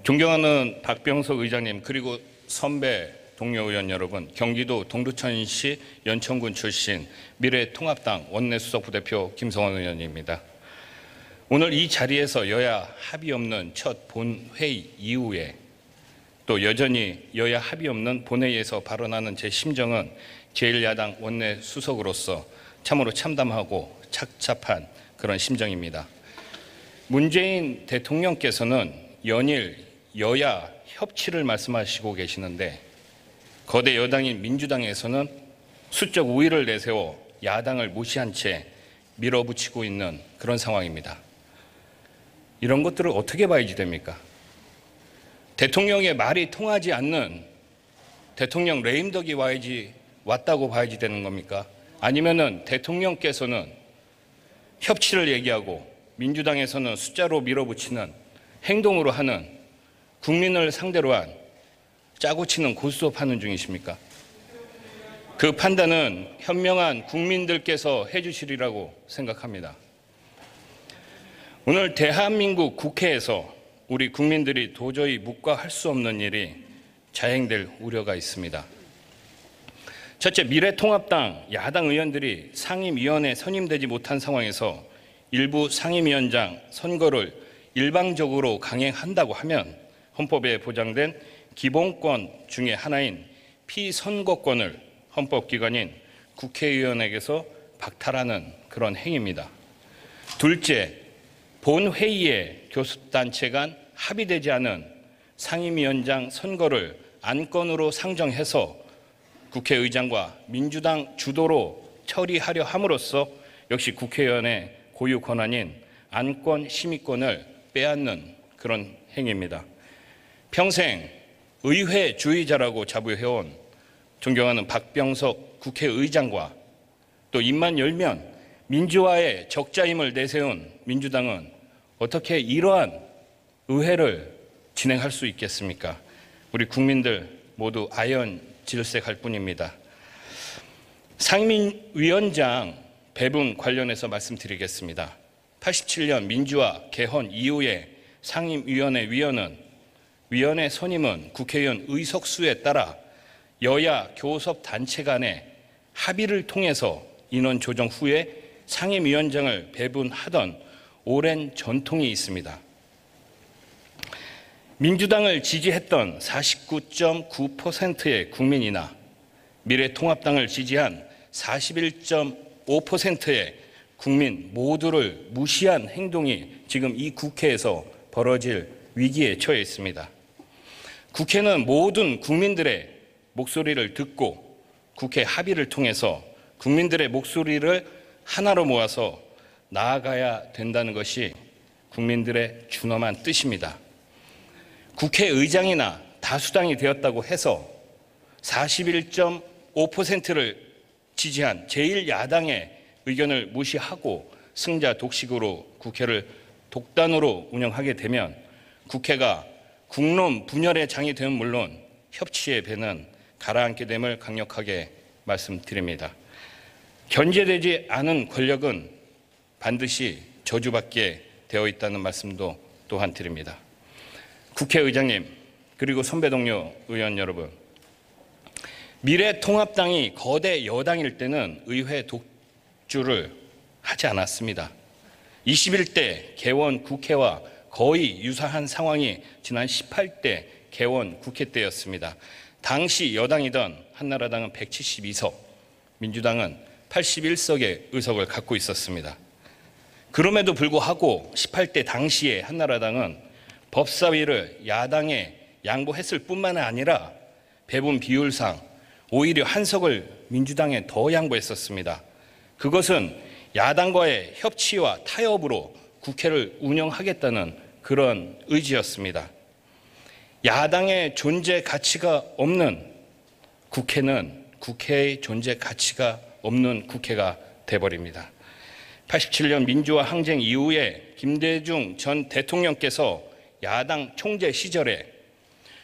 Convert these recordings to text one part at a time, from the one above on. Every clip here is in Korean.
존경하는 박병석 의장님, 그리고 선배 동료 의원 여러분, 경기도 동두천시 연천군 출신 미래통합당 원내수석부대표 김성원 의원입니다. 오늘 이 자리에서 여야 합의 없는 첫 본회의 이후에 또 여전히 여야 합의 없는 본회의에서 발언하는 제 심정은 제1야당 원내수석으로서 참으로 참담하고 착잡한 그런 심정입니다. 문재인 대통령께서는 연일 여야 협치를 말씀하시고 계시는데 거대 여당인 민주당에서는 수적 우위를 내세워 야당을 무시한 채 밀어붙이고 있는 그런 상황입니다. 이런 것들을 어떻게 봐야지 됩니까? 대통령의 말이 통하지 않는 대통령 레임덕이 왔다고 봐야지 되는 겁니까? 아니면은 대통령께서는 협치를 얘기하고 민주당에서는 숫자로 밀어붙이는 행동으로 하는 국민을 상대로 한 짜고 치는 고스톱 하는 중이십니까? 그 판단은 현명한 국민들께서 해주시리라고 생각합니다. 오늘 대한민국 국회에서 우리 국민들이 도저히 묵과할 수 없는 일이 자행될 우려가 있습니다. 첫째, 미래통합당 야당 의원들이 상임위원회에 선임되지 못한 상황에서 일부 상임위원장 선거를 일방적으로 강행한다고 하면 헌법에 보장된 기본권 중에 하나인 피선거권을 헌법기관인 국회의원에게서 박탈하는 그런 행위입니다. 둘째, 본회의에 교섭단체 간 합의되지 않은 상임위원장 선거를 안건으로 상정해서 국회의장과 민주당 주도로 처리하려 함으로써 역시 국회의원의 고유 권한인 안건 심의권을 빼앗는 그런 행위입니다. 평생 의회주의자라고 자부해온 존경하는 박병석 국회의장과 또 입만 열면 민주화의 적자임을 내세운 민주당은 어떻게 이러한 의회를 진행할 수 있겠습니까? 우리 국민들 모두 아연질색할 뿐입니다. 상임위원장 배분 관련해서 말씀드리겠습니다. 87년 민주화 개헌 이후에 상임위원회 위원회 선임은 국회의원 의석수에 따라 여야 교섭단체 간의 합의를 통해서 인원 조정 후에 상임위원장을 배분하던 오랜 전통이 있습니다. 민주당을 지지했던 49.9%의 국민이나 미래통합당을 지지한 41.5%의 국민 모두를 무시한 행동이 지금 이 국회에서 벌어질 위기에 처해 있습니다. 국회는 모든 국민들의 목소리를 듣고 국회 합의를 통해서 국민들의 목소리를 하나로 모아서 나아가야 된다는 것이 국민들의 준엄한 뜻입니다. 국회의장이나 다수당이 되었다고 해서 41.5%를 지지한 제1야당의 의견을 무시하고 승자 독식으로 국회를 독단으로 운영하게 되면 국회가 국론 분열의 장이 되면 물론 협치의 배는 가라앉게 됨을 강력하게 말씀드립니다. 견제되지 않은 권력은 반드시 저주받게 되어 있다는 말씀도 또한 드립니다. 국회의장님, 그리고 선배 동료 의원 여러분, 미래통합당이 거대 여당일 때는 의회 독주를 하지 않았습니다. 21대 개원 국회와 거의 유사한 상황이 지난 18대 개원 국회 때였습니다. 당시 여당이던 한나라당은 172석, 민주당은 81석의 의석을 갖고 있었습니다. 그럼에도 불구하고 18대 당시에 한나라당은 법사위를 야당에 양보했을 뿐만 아니라 배분 비율상 오히려 한 석을 민주당에 더 양보했었습니다. 그것은 야당과의 협치와 타협으로 국회를 운영하겠다는 그런 의지였습니다. 야당의 존재 가치가 없는 국회는 국회의 존재 가치가 없는 국회가 돼버립니다. 87년 민주화 항쟁 이후에 김대중 전 대통령께서 야당 총재 시절에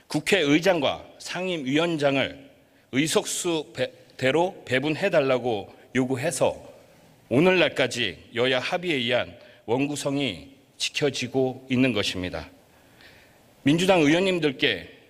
국회의장과 상임위원장을 의석수대로 배분해달라고 요구해서 오늘날까지 여야 합의에 의한 원구성이 지켜지고 있는 것입니다. 민주당 의원님들께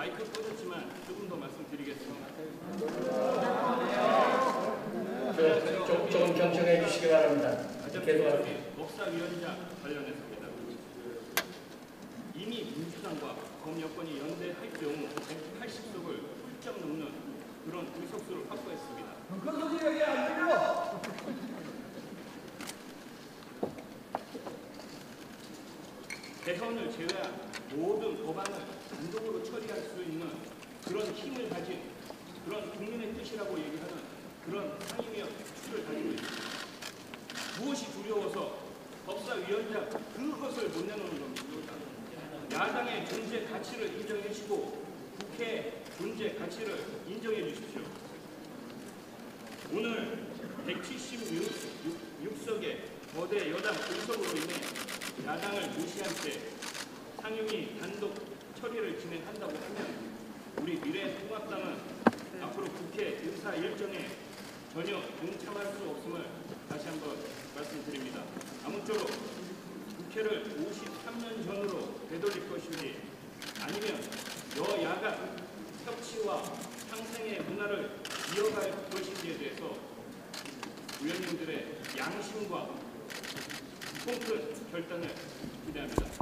마이크 꺼졌지만 조금 더 말씀드리겠습니다. 조금 경청해 주시기 바랍니다. 법사위원장 관련해서입니다. 이미 민주당과 범여권이 연대할 경우 180석을 훌쩍 넘는 그런 의석수를 확보했습니다. 그 소리 여기 안 들려. 대선을 제외한 모든 법안을 단독으로 처리할 수 있는 그런 힘을 가진 그런 국민의 뜻이라고 얘기하는 그런 상임위원 수를 가지고 있습니다. 무엇이 두려워서 법사위원장 그것을 못 내놓는 겁니까? 야당의 존재 가치를 인정해 주시고 국회의 존재 가치를 인정해 주십시오. 오늘 176석의 거대 여당 의석으로 인해 야당을 무시한 채 상임위 단독 처리를 진행한다고 하면 우리 미래통합당은 앞으로 국회 의사 일정에 전혀 동참할 수 없음을 다시 한번 말씀드립니다. 아무쪼록 국회를 53년 전으로 되돌릴 것인지 아니면 여야가 협치와 상생의 문화를 이어갈 것인지에 대해서 의원님들의 양심과 통큰 결단을 기대합니다.